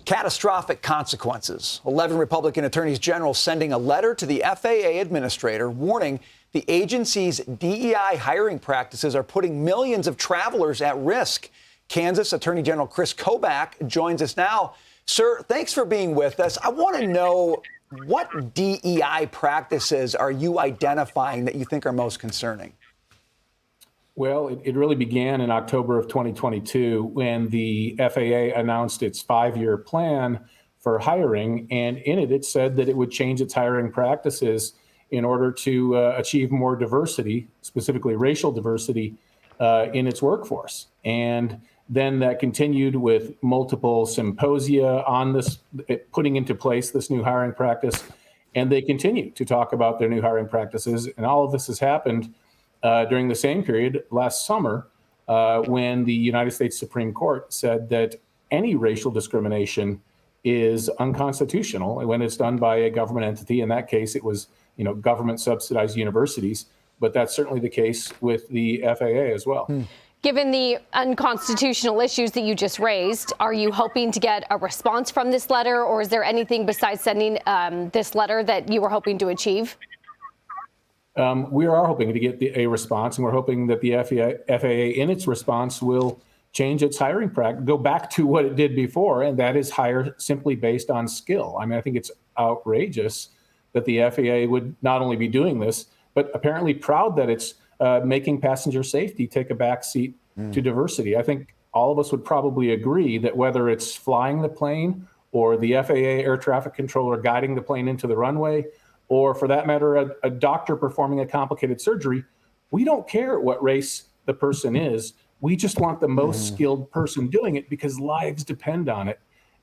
Catastrophic consequences. 11 Republican attorneys general sending a letter to the FAA administrator warning the agency's DEI hiring practices are putting millions of travelers at risk. Kansas Attorney General Kris Kobach joins us now. Sir, thanks for being with us. I want to know, what DEI practices are you identifying that you think are most concerning? Well, it really began in October of 2022 when the FAA announced its 5-year plan for hiring. And in it, it said that it would change its hiring practices in order to achieve more diversity, specifically racial diversity, in its workforce. And then that continued with multiple symposia on this, putting into place this new hiring practice. And they continue to talk about their new hiring practices. And all of this has happened during the same period last summer, when the United States Supreme Court said that any racial discrimination is unconstitutional when it's done by a government entity. In that case, it was, government subsidized universities, but that's certainly the case with the FAA as well. Given the unconstitutional issues that you just raised, are you hoping to get a response from this letter, or is there anything besides sending this letter that you were hoping to achieve? We are hoping to get a response, and we're hoping that the FAA in its response will change its hiring practice, go back to what it did before, and that is hire simply based on skill. I mean, I think it's outrageous that the FAA would not only be doing this, but apparently proud that it's making passenger safety take a back seat to diversity. I think all of us would probably agree that whether it's flying the plane or the FAA air traffic controller guiding the plane into the runway, or for that matter, a doctor performing a complicated surgery, we don't care what race the person is. We just want the most skilled person doing it because lives depend on it.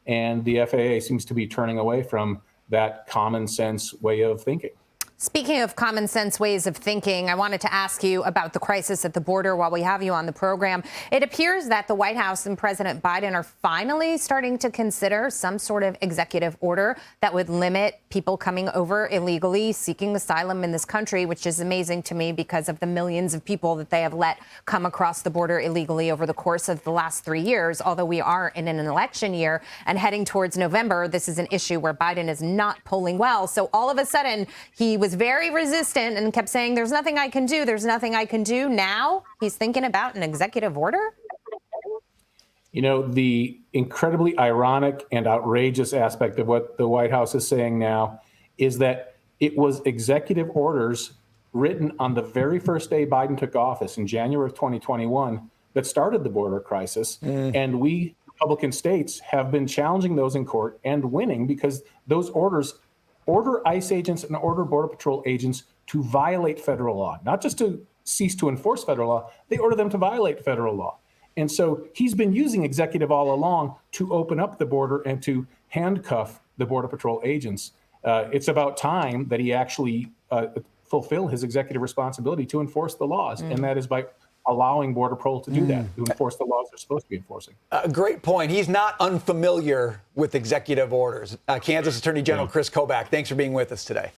And the FAA seems to be turning away from that common sense way of thinking. Speaking of common sense ways of thinking, I wanted to ask you about the crisis at the border while we have you on the program. It appears that the White House and President Biden are finally starting to consider some sort of executive order that would limit people coming over illegally seeking asylum in this country, which is amazing to me because of the millions of people that they have let come across the border illegally over the course of the last 3 years. Although we are in an election year and heading towards November, this is an issue where Biden is not polling well. So all of a sudden, he was very resistant and kept saying, there's nothing I can do. There's nothing I can do. Now he's thinking about an executive order. The incredibly ironic and outrageous aspect of what the White House is saying now is that it was executive orders written on the very first day Biden took office in January of 2021 that started the border crisis. And we Republican states have been challenging those in court and winning because those orders order ICE agents and order Border Patrol agents to violate federal law, not just to cease to enforce federal law. They order them to violate federal law. And so he's been using executive all along to open up the border and to handcuff the Border Patrol agents. It's about time that he actually fulfill his executive responsibility to enforce the laws. And that is by allowing Border Patrol to do that, to enforce the laws they're supposed to be enforcing. Great point. He's not unfamiliar with executive orders. Kansas Attorney General Kris Kobach, thanks for being with us today.